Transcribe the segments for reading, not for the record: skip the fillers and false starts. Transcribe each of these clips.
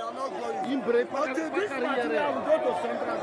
Egberipapa, this material will go to Central.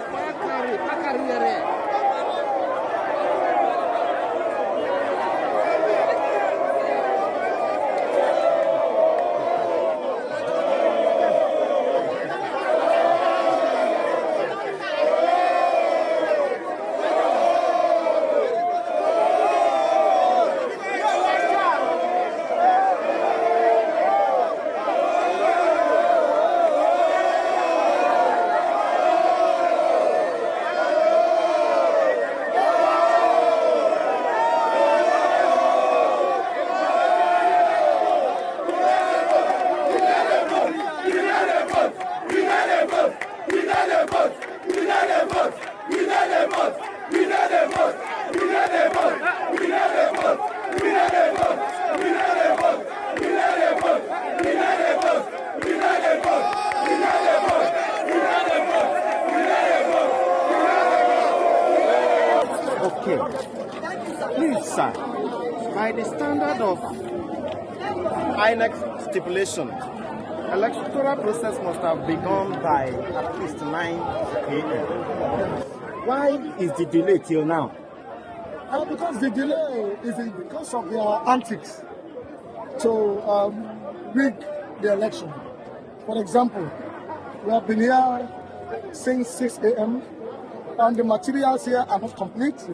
Okay. Please, sir, by the standard of INEC stipulation, electoral process must have begun by at least 9 a.m. Why is the delay till now? Because the delay is because of their antics to rig the election. For example, we have been here since 6 a.m. and the materials here are not complete.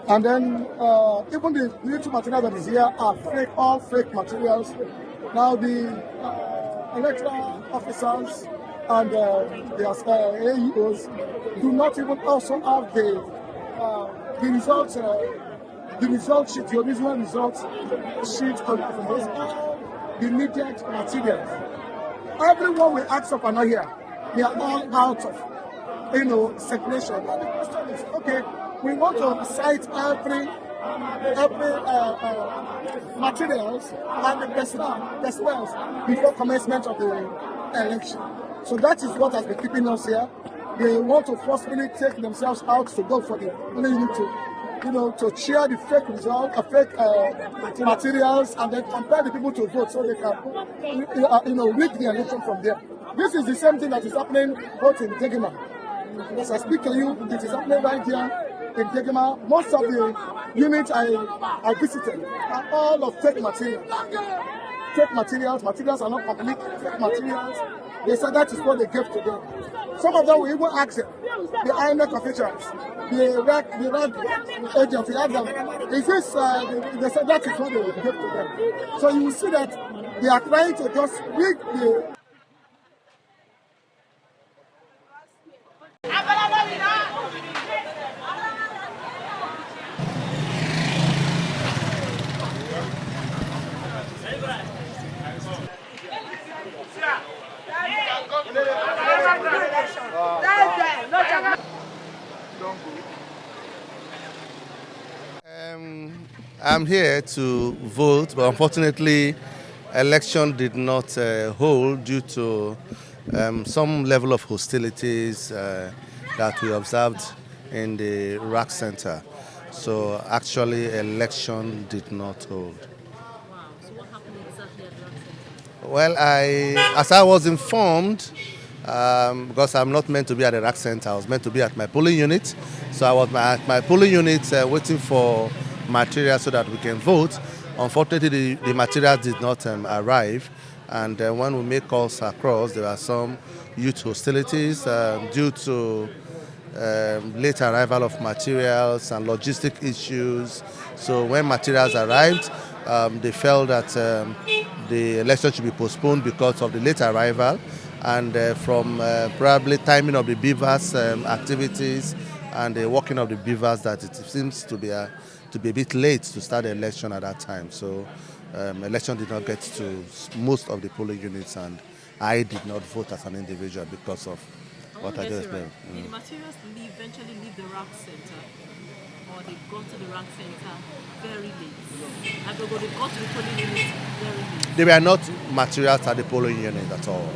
And then even the little material that is here are fake, all fake materials. Now the electoral officers and the AEOs do not even also have the results, the result sheet, the original results sheet from the needed materials. Everyone we ask of are not here. They are all out of, circulation. And the question is, okay, we want to cite every materials and the personnel before commencement of the election. So that is what has been keeping us here. They want to forcefully take themselves out to go for the to share the fake result, fake materials, and then compare the people to vote so they can rig the election from there. This is the same thing that is happening both in Tegema. As I speak to you, it is happening right here in Tegema. Most of the units I visited are all of fake materials. Fake materials are not complete, fake materials. They said that is what they gave to them. Some of them will even ask them, the INEC officials, the rag agents, they ask them, is this, they said that is what they will give to them. So you will see that they are trying to just rig the I'm here to vote, but unfortunately, election did not hold due to some level of hostilities that we observed in the RAC Center. So actually, election did not hold. Wow. So what happened exactly at the RAC Center? Well, as I was informed, because I'm not meant to be at the RAC Center, I was meant to be at my polling unit. So I was at my polling unit waiting for material so that we can vote. Unfortunately, the materials did not arrive, and when we make calls across, there are some youth hostilities due to late arrival of materials and logistic issues. So when materials arrived, they felt that the election should be postponed because of the late arrival, and from probably timing of the beavers activities and the working of the beavers, that it seems to be a bit late to start the election at that time. So election did not get to most of the polling units, and I did not vote as an individual because of what I just explained. Did the materials eventually leave the RAC Center, or they got to the RAC Center very late? And they got to the polling unit very late? There were not materials at the polling unit at all.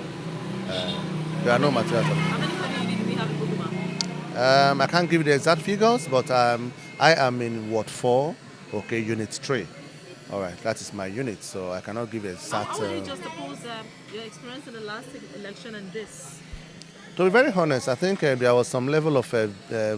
There are no materials. How many polling units do we have in Bogoma? I can't give you the exact figures, but I am in Ward 4, okay, Unit 3. All right, that is my unit, so I cannot give a exact. How would you just oppose your experience in the last election and this? To be very honest, I think there was some level of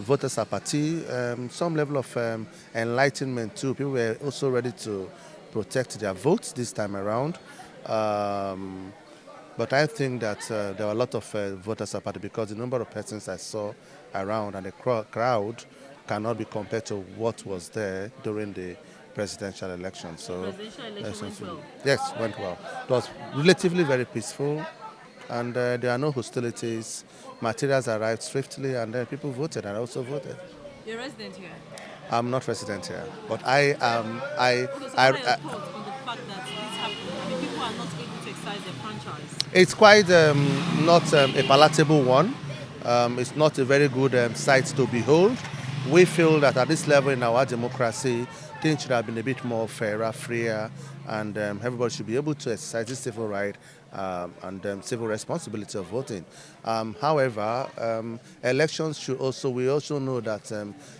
voters' apathy, some level of enlightenment too. People were also ready to protect their votes this time around. But I think that there were a lot of voters' apathy because the number of persons I saw around and the crowd cannot be compared to what was there during the presidential election. So, The presidential election went well. yes, went well. It was relatively very peaceful, and there are no hostilities. Materials arrived swiftly, and people voted, and I also voted. You're a resident here. I'm not resident here, but I am. Okay, so what are your thoughts on the fact that this happened? I mean, people are not able to exercise their franchise. It's quite not a palatable one. It's not a very good sight to behold. We feel that at this level in our democracy, things should have been a bit more fairer, freer, and everybody should be able to exercise this civil right and civil responsibility of voting. However, elections should also, we also know that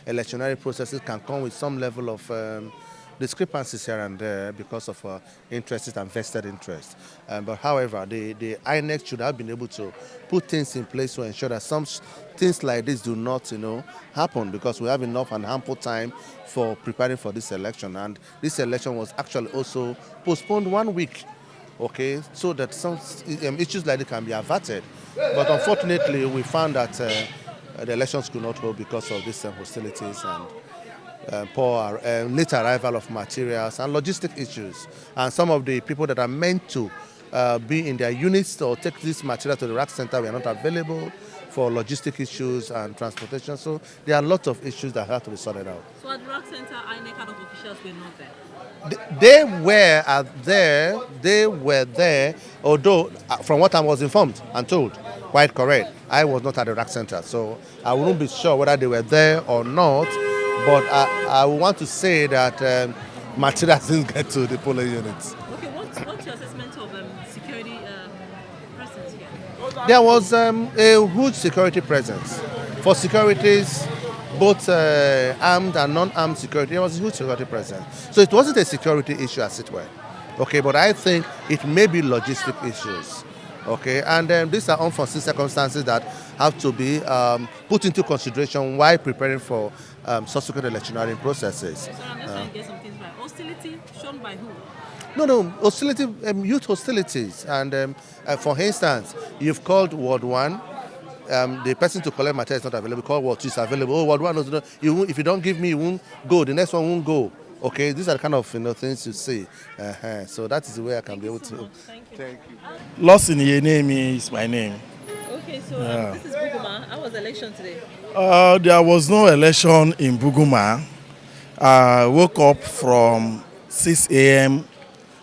electionary processes can come with some level of discrepancies here and there because of interests and vested interests. But however, the INEC should have been able to put things in place to ensure that some things like this do not, happen, because we have enough and ample time for preparing for this election. And this election was actually also postponed 1 week, okay, so that some issues like this can be averted. But unfortunately, we found that the elections could not hold because of these hostilities and poor late arrival of materials and logistic issues. And some of the people that are meant to be in their units or take this material to the rack center were not available for logistic issues and transportation. So there are lots of issues that have to be sorted out. So at the rack center, INEC kind of officials were not there? They were there, although from what I was informed and told, quite correct, I was not at the rack center. So I wouldn't be sure whether they were there or not. But I want to say that materials didn't get to the polling units. Okay, what's your assessment of security presence here? There was a huge security presence. For securities, both armed and non-armed security, there was a huge security presence. So it wasn't a security issue as it were. Okay, but I think it may be logistic issues. Okay, and these are unforeseen circumstances that have to be put into consideration while preparing for subsequent electionary processes. So I'm just trying to get some things right. Hostility shown by who? No, hostility, youth hostilities. And for instance, you've called Ward 1, the person to collect material is not available, call Ward 2 is available. Oh, Ward 1, no, if you don't give me, you won't go, the next one won't go. Okay, these are the kind of things you see. So that is the way I can be able to. Thank you. Thank you. Lost in Yenemi is my name. Okay, so this is Buguma. How was the election today? There was no election in Buguma. I woke up from 6 a.m.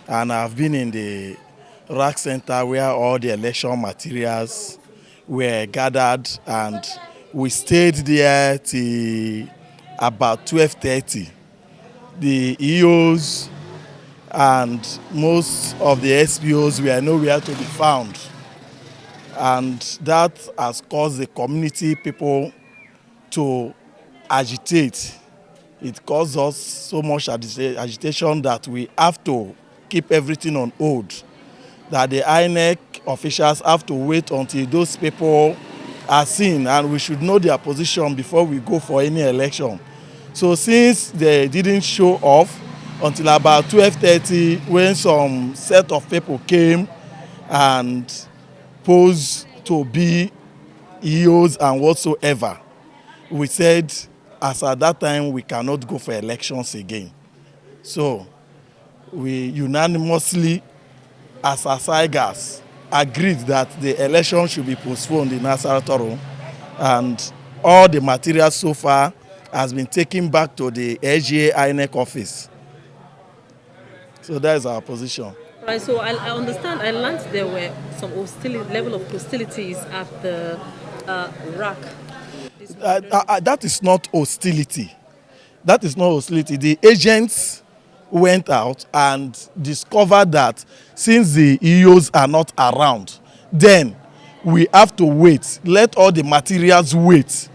and I've been in the rack center where all the election materials were gathered, and we stayed there till about 12:30. The EOs and most of the SPOs were nowhere to be found. And that has caused the community people to agitate. It caused us so much agitation that we have to keep everything on hold. That the INEC officials have to wait until those people are seen, and we should know their position before we go for any election. So since they didn't show off until about 12:30, when some set of people came and posed to be EOs and whatsoever, we said as at that time we cannot go for elections again. So we unanimously, as Asaigas, agreed that the election should be postponed in Asari Toru, and all the materials so far has been taken back to the LGA INEC office. So that is our position. Right, so I understand, I learned there were some level of hostilities at the rack. That is not hostility. That is not hostility. The agents went out and discovered that since the EOs are not around, then we have to wait. Let all the materials wait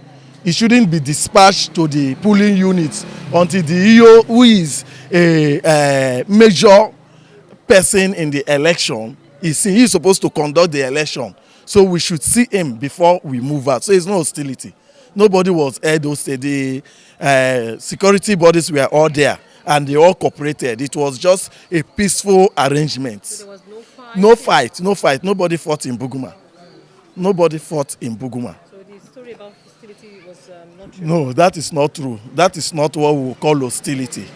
it shouldn't be dispatched to the polling units until the EO, who is a major person in the election, he's supposed to conduct the election. So we should see him before we move out. So it's no hostility. Nobody was held hostage. The security bodies were all there and they all cooperated. It was just a peaceful arrangement. So there was no fight? No fight. Nobody fought in Buguma. Nobody fought in Buguma. So the story about hostility was not true? No, that is not true. That is not what we call hostility.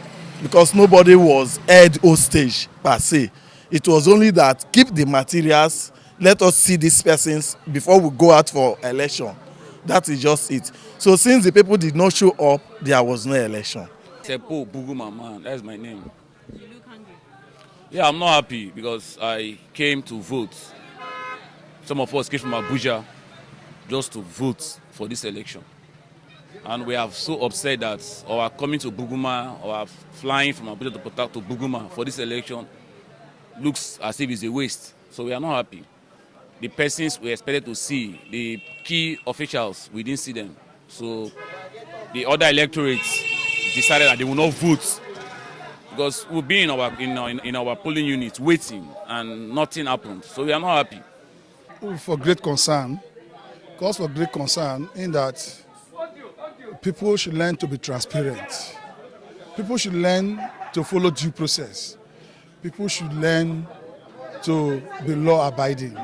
Because nobody was held hostage per se. It was only that keep the materials, let us see these persons before we go out for election. That is just it. So since the people did not show up, there was no election. Sepo Buguma, man, that's my name. You look hungry. Yeah, I'm not happy because I came to vote. Some of us came from Abuja just to vote for this election. And we are so upset that our coming to Buguma or flying from Abuja to Port Harcourt to Buguma for this election looks as if it's a waste. So we are not happy. The persons we expected to see, the key officials, we didn't see them. So the other electorates decided that they will not vote because we've been in our polling units waiting and nothing happened. So we are not happy. For great concern, cause for great concern in that people should learn to be transparent. People should learn to follow due process. People should learn to be law-abiding.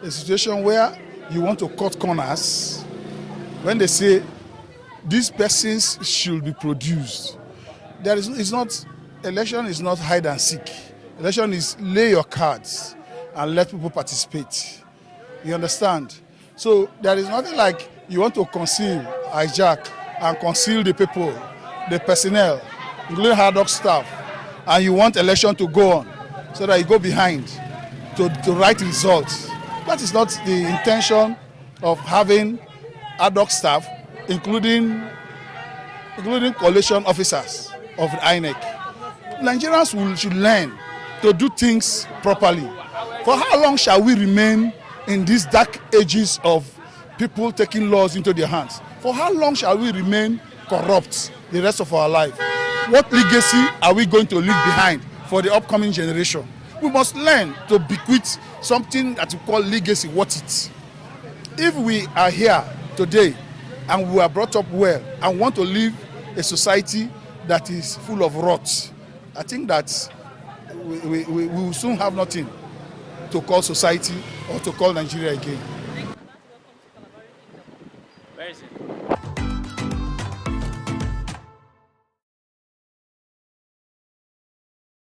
A situation where you want to cut corners, when they say these persons should be produced, election is not hide and seek. Election is lay your cards and let people participate. You understand? So there is nothing like you want to conceal, hijack, and conceal the people, the personnel, including hard work staff, and you want election to go on so that you go behind to write results. That is not the intention of having ad hoc staff, including coalition officers of the INEC. Nigerians should learn to do things properly. For how long shall we remain in these dark ages of people taking laws into their hands? For how long shall we remain corrupt the rest of our life? What legacy are we going to leave behind for the upcoming generation? We must learn to bequeath something that we call legacy worth it. If we are here today and we are brought up well and want to live a society that is full of rot, I think that we will soon have nothing to call society or to call Nigeria again. Where is it?